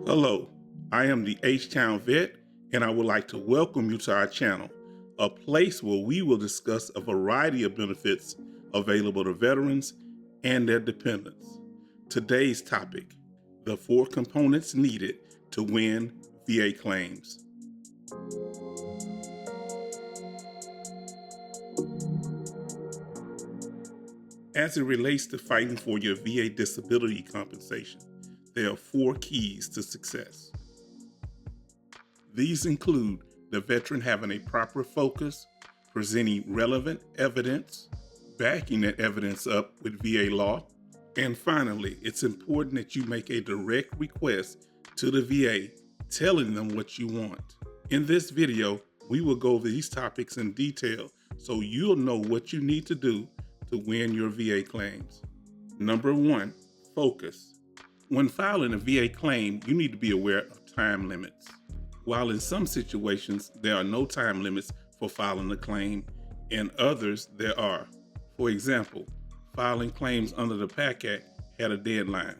Hello, I am the H-Town Vet, and I would like to welcome you to our channel, a place where we will discuss a variety of benefits available to veterans and their dependents. Today's topic, the 4 components needed to win VA claims. As it relates to fighting for your VA disability compensation, there are 4 keys to success. These include the veteran having a proper focus, presenting relevant evidence, backing that evidence up with VA law, and finally, it's important that you make a direct request to the VA telling them what you want. In this video, we will go over these topics in detail so you'll know what you need to do to win your VA claims. Number 1, focus. When filing a VA claim, you need to be aware of time limits. While in some situations there are no time limits for filing a claim, in others there are. For example, filing claims under the PAC Act had a deadline,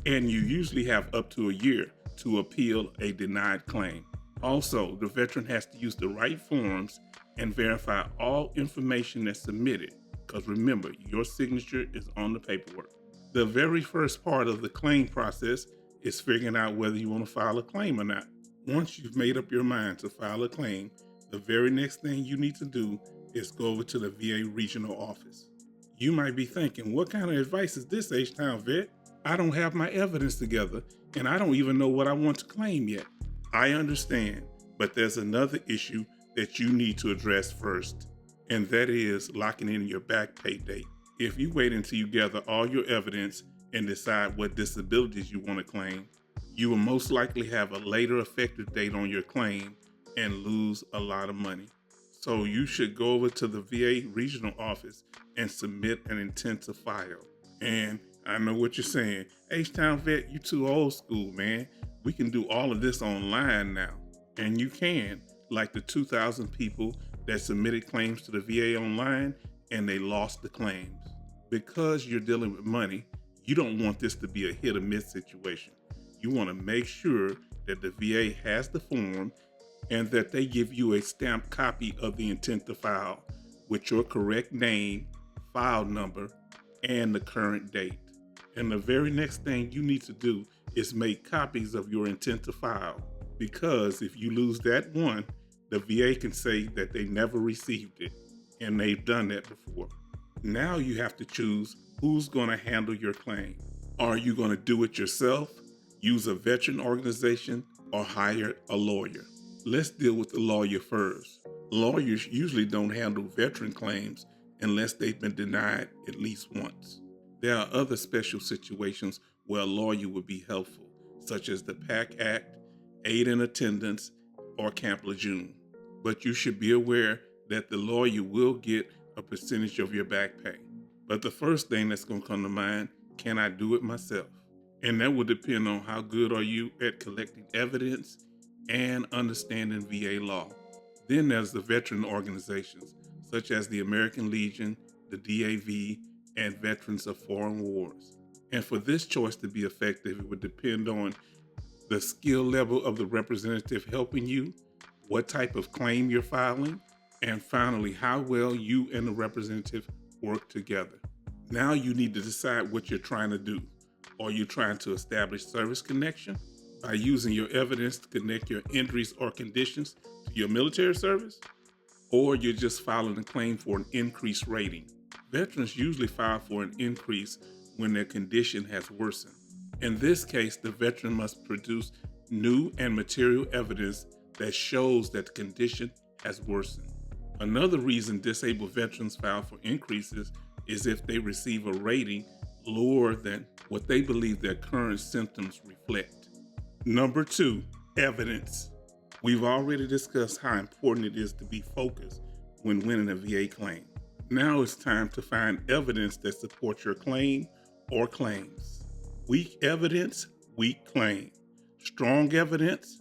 and you usually have up to a year to appeal a denied claim. Also, the veteran has to use the right forms and verify all information that's submitted, because remember, your signature is on the paperwork. The very first part of the claim process is figuring out whether you want to file a claim or not. Once you've made up your mind to file a claim, the very next thing you need to do is go over to the VA regional office. You might be thinking, what kind of advice is this, H-Town Vet? I don't have my evidence together, and I don't even know what I want to claim yet. I understand, but there's another issue that you need to address first, and that is locking in your back pay date. If you wait until you gather all your evidence and decide what disabilities you want to claim, you will most likely have a later effective date on your claim and lose a lot of money. So you should go over to the VA regional office and submit an intent to file. And I know what you're saying. H-Town Vet, you too old school, man. We can do all of this online now. And you can, like the 2,000 people that submitted claims to the VA online and they lost the claims. Because you're dealing with money, you don't want this to be a hit or miss situation. You want to make sure that the VA has the form and that they give you a stamped copy of the intent to file with your correct name, file number, and the current date. And the very next thing you need to do is make copies of your intent to file, because if you lose that one, the VA can say that they never received it, and they've done that before. Now you have to choose who's going to handle your claim. Are you going to do it yourself, use a veteran organization, or hire a lawyer? Let's deal with the lawyer first. Lawyers usually don't handle veteran claims unless they've been denied at least once. There are other special situations where a lawyer would be helpful, such as the PAC Act, Aid in Attendance, or Camp Lejeune. But you should be aware that the lawyer will get a percentage of your back pay. But the first thing that's going to come to mind, can I do it myself? And that will depend on how good are you at collecting evidence and understanding VA law. Then there's the veteran organizations, such as the American Legion, the DAV, and Veterans of Foreign Wars. And for this choice to be effective, it would depend on the skill level of the representative helping you, what type of claim you're filing, and finally, how well you and the representative work together. Now you need to decide what you're trying to do. Are you trying to establish service connection by using your evidence to connect your injuries or conditions to your military service? Or you're just filing a claim for an increased rating? Veterans usually file for an increase when their condition has worsened. In this case, the veteran must produce new and material evidence that shows that the condition has worsened. Another reason disabled veterans file for increases is if they receive a rating lower than what they believe their current symptoms reflect. Number 2, evidence. We've already discussed how important it is to be focused when winning a VA claim. Now it's time to find evidence that supports your claim or claims. Weak evidence, weak claim. Strong evidence,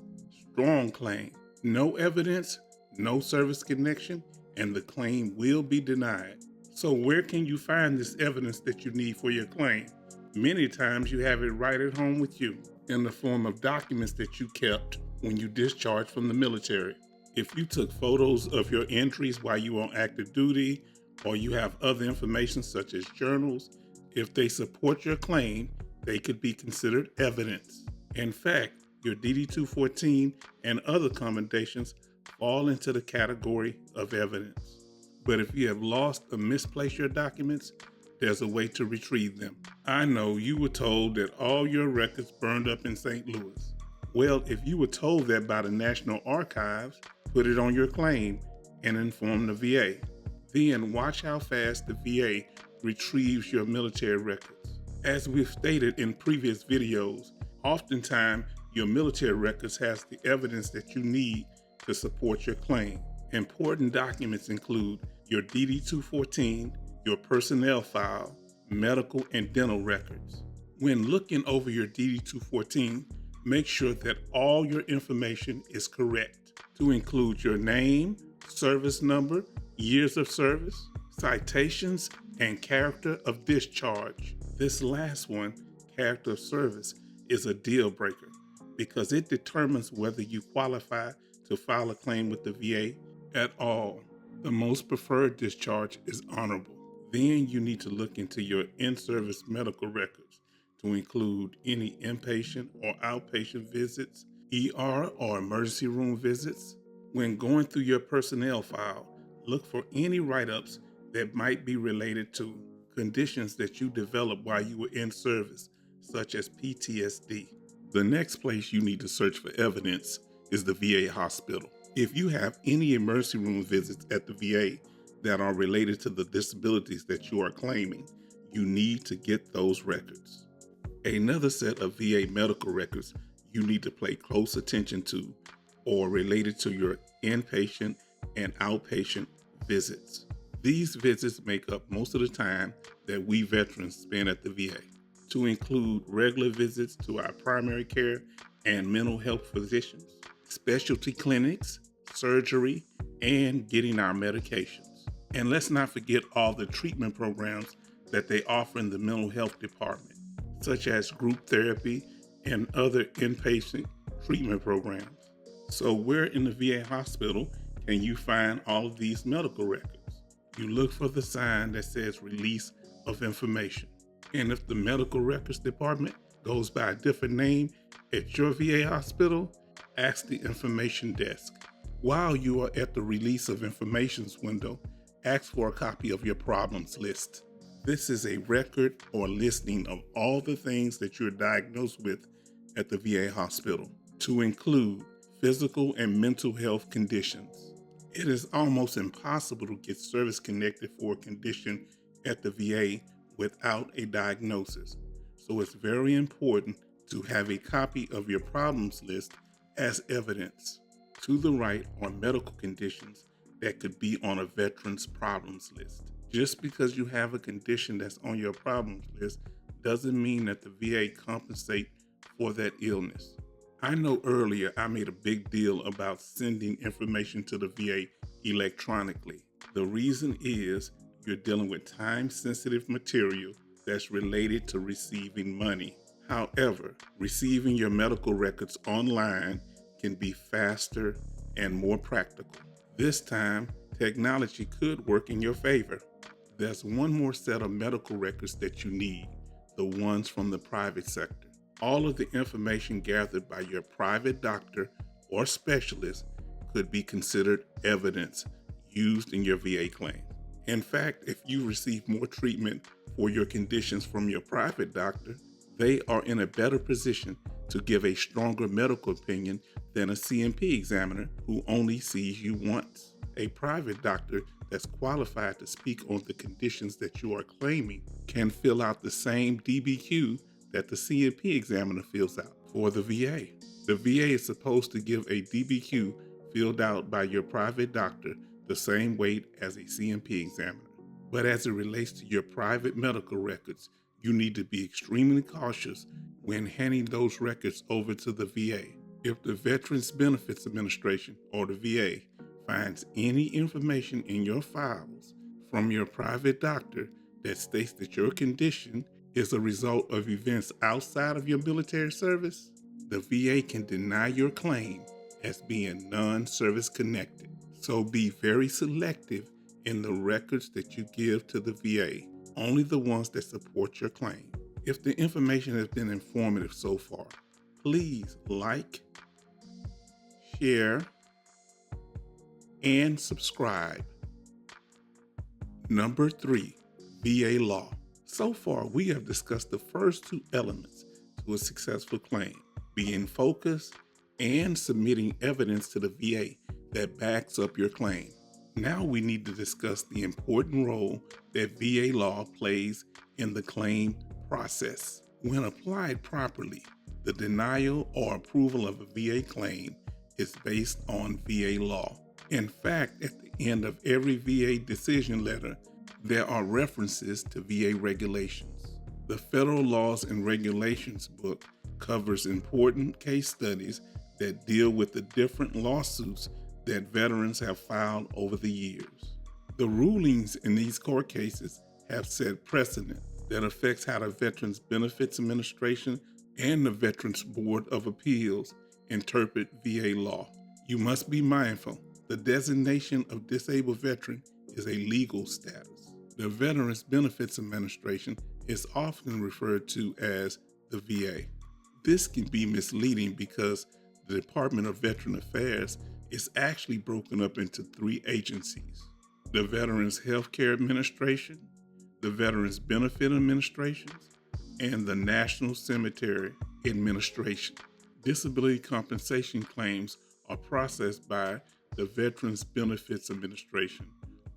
strong claim. No evidence, no service connection, and the claim will be denied. So where can you find this evidence that you need for your claim? Many times you have it right at home with you. in the form of documents that you kept when you discharged from the military. If you took photos of your injuries while you were on active duty, or you have other information such as journals, if they support your claim, they could be considered evidence. In fact, your DD-214 and other commendations fall into the category of evidence. But if you have lost or misplaced your documents, there's a way to retrieve them. I know you were told that all your records burned up in St. Louis. Well, if you were told that by the National Archives, put it on your claim and inform the VA. Then watch how fast the VA retrieves your military records. As we've stated in previous videos, oftentimes your military records has the evidence that you need to support your claim. Important documents include your DD-214, your personnel file, medical and dental records. When looking over your DD-214, make sure that all your information is correct, to include your name, service number, years of service, citations, and character of discharge. This last one, character of service, is a deal breaker because it determines whether you qualify to file a claim with the VA at all. The most preferred discharge is honorable. Then you need to look into your in-service medical records to include any inpatient or outpatient visits, ER or emergency room visits. When going through your personnel file, look for any write-ups that might be related to conditions that you developed while you were in service, such as PTSD. The next place you need to search for evidence is the VA hospital. If you have any emergency room visits at the VA that are related to the disabilities that you are claiming, you need to get those records. Another set of VA medical records you need to pay close attention to or related to your inpatient and outpatient visits. These visits make up most of the time that we veterans spend at the VA, to include regular visits to our primary care and mental health physicians, specialty clinics, surgery, and getting our medications. And let's not forget all the treatment programs that they offer in the mental health department, such as group therapy and other inpatient treatment programs. So where in the VA hospital can you find all of these medical records? You look for the sign that says release of information. And if the medical records department goes by a different name at your VA hospital, ask the information desk. While you are at the release of informations window, ask for a copy of your problems list. This is a record or listing of all the things that you're diagnosed with at the VA hospital, to include physical and mental health conditions. It is almost impossible to get service connected for a condition at the VA without a diagnosis. So it's very important to have a copy of your problems list as evidence. To the right are medical conditions that could be on a veteran's problems list. Just because you have a condition that's on your problems list doesn't mean that the VA compensate for that illness. I know earlier I made a big deal about sending information to the VA electronically. The reason is you're dealing with time-sensitive material that's related to receiving money. However, receiving your medical records online can be faster and more practical. This time, technology could work in your favor. There's one more set of medical records that you need, the ones from the private sector. All of the information gathered by your private doctor or specialist could be considered evidence used in your VA claim. In fact, if you receive more treatment for your conditions from your private doctor, they are in a better position to give a stronger medical opinion than a CMP examiner who only sees you once. A private doctor that's qualified to speak on the conditions that you are claiming can fill out the same DBQ that the CMP examiner fills out for the VA. The VA is supposed to give a DBQ filled out by your private doctor the same weight as a CMP examiner. But as it relates to your private medical records, you need to be extremely cautious when handing those records over to the VA. If the Veterans Benefits Administration or the VA finds any information in your files from your private doctor that states that your condition is a result of events outside of your military service, the VA can deny your claim as being non-service connected. So be very selective in the records that you give to the VA, only the ones that support your claim. If the information has been informative so far, please like, share, and subscribe. Number 3, VA law. So far, we have discussed the first 2 elements to a successful claim, being focused and submitting evidence to the VA that backs up your claim. Now we need to discuss the important role that VA law plays in the claim process. When applied properly, the denial or approval of a VA claim is based on VA law. In fact, at the end of every VA decision letter, there are references to VA regulations. The Federal Laws and Regulations book covers important case studies that deal with the different lawsuits that veterans have filed over the years. The rulings in these court cases have set precedent that affects how the Veterans Benefits Administration and the Veterans Board of Appeals interpret VA law. You must be mindful, the designation of disabled veteran is a legal status. The Veterans Benefits Administration is often referred to as the VA. This can be misleading because the Department of Veteran Affairs is actually broken up into 3 agencies: the Veterans Healthcare Administration, the Veterans Benefit Administration, and the National Cemetery Administration. Disability compensation claims are processed by the Veterans Benefits Administration,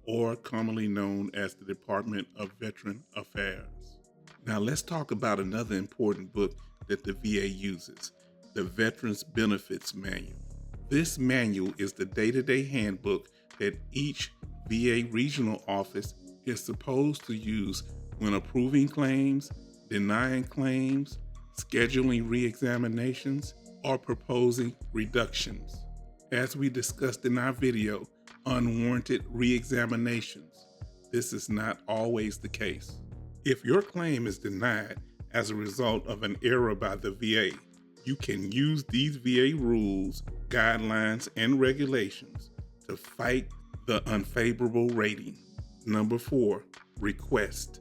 or commonly known as the Department of Veteran Affairs. Now let's talk about another important book that the VA uses, the Veterans Benefits Manual. This manual is the day-to-day handbook that each VA regional office is supposed to use when approving claims, denying claims, scheduling re-examinations, or proposing reductions. As we discussed in our video, unwarranted re-examinations, this is not always the case. If your claim is denied as a result of an error by the VA, you can use these VA rules, guidelines, and regulations to fight the unfavorable rating. Number 4, request.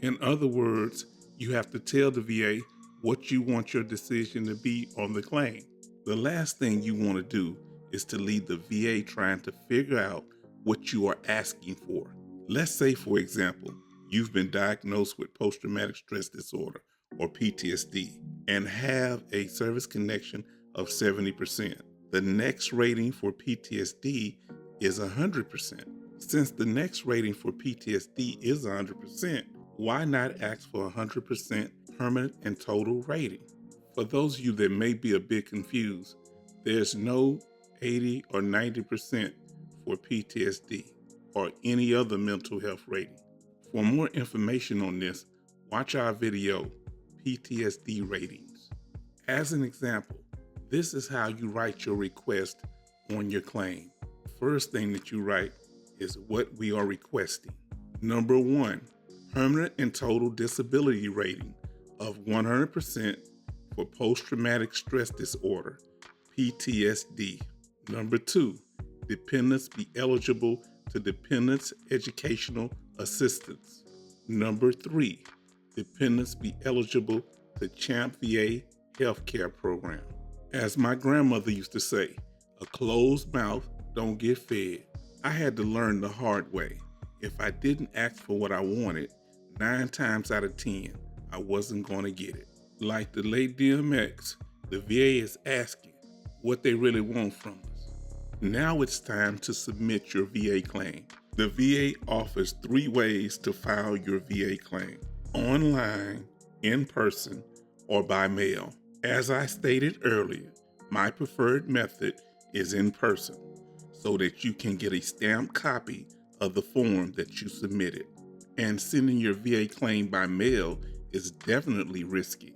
In other words, you have to tell the VA what you want your decision to be on the claim. The last thing you want to do is to leave the VA trying to figure out what you are asking for. Let's say, for example, you've been diagnosed with post-traumatic stress disorder, or PTSD, and have a service connection of 70%. The next rating for PTSD is 100%. Since the next rating for PTSD is 100%, why not ask for 100% permanent and total rating? For those of you that may be a bit confused, there's no 80 or 90% for PTSD or any other mental health rating. For more information on this, watch our video, PTSD ratings. As an example, this is how you write your request on your claim. First thing that you write is what we are requesting. Number 1, permanent and total disability rating of 100% for post-traumatic stress disorder, PTSD. Number 2, dependents be eligible to Dependents Educational Assistance. Number 3, dependents be eligible to CHAMP VA healthcare program. As my grandmother used to say, a closed mouth don't get fed. I had to learn the hard way. If I didn't ask for what I wanted, 9 times out of 10, I wasn't going to get it. Like the late DMX, the VA is asking what they really want from us. Now it's time to submit your VA claim. The VA offers 3 ways to file your VA claim: online, in person, or by mail. As I stated earlier, my preferred method is in person, so that you can get a stamped copy of the form that you submitted. And sending your VA claim by mail is definitely risky.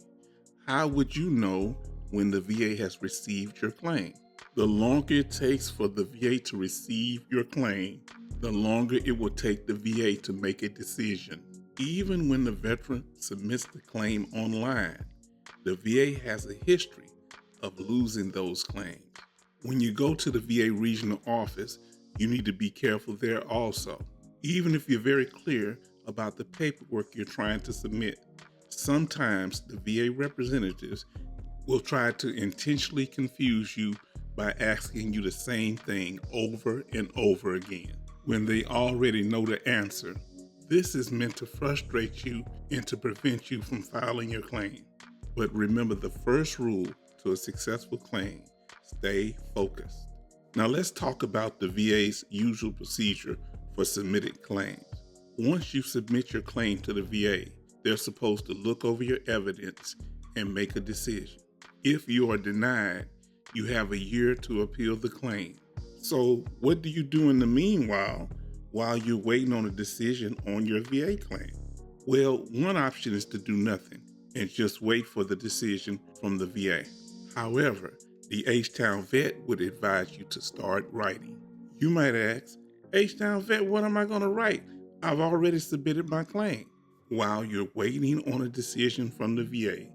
How would you know when the VA has received your claim? The longer it takes for the VA to receive your claim, the longer it will take the VA to make a decision. Even when the veteran submits the claim online, the VA has a history of losing those claims. When you go to the VA regional office, you need to be careful there also. Even if you're very clear about the paperwork you're trying to submit, sometimes the VA representatives will try to intentionally confuse you by asking you the same thing over and over again when they already know the answer. This is meant to frustrate you and to prevent you from filing your claim. But remember the first rule to a successful claim: stay focused. Now let's talk about the VA's usual procedure for submitted claims. Once you submit your claim to the VA, they're supposed to look over your evidence and make a decision. If you are denied, you have a year to appeal the claim. So what do you do in the meanwhile while you're waiting on a decision on your VA claim? Well, one option is to do nothing and just wait for the decision from the VA. However, the H-Town vet would advise you to start writing. You might ask, H-Town vet, what am I going to write? I've already submitted my claim. While you're waiting on a decision from the VA,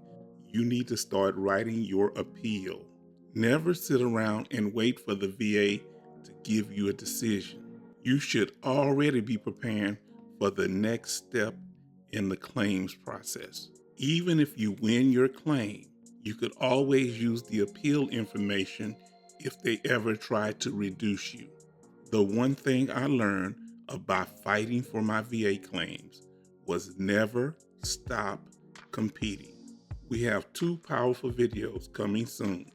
you need to start writing your appeal. Never sit around and wait for the VA to give you a decision. You should already be preparing for the next step in the claims process. Even if you win your claim, you could always use the appeal information if they ever try to reduce you. The one thing I learned about fighting for my VA claims was never stop competing. We have 2 powerful videos coming soon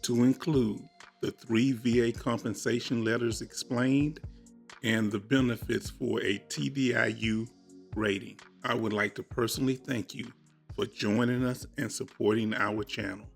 to include the 3 VA compensation letters explained and the benefits for a TDIU rating. I would like to personally thank you for joining us and supporting our channel.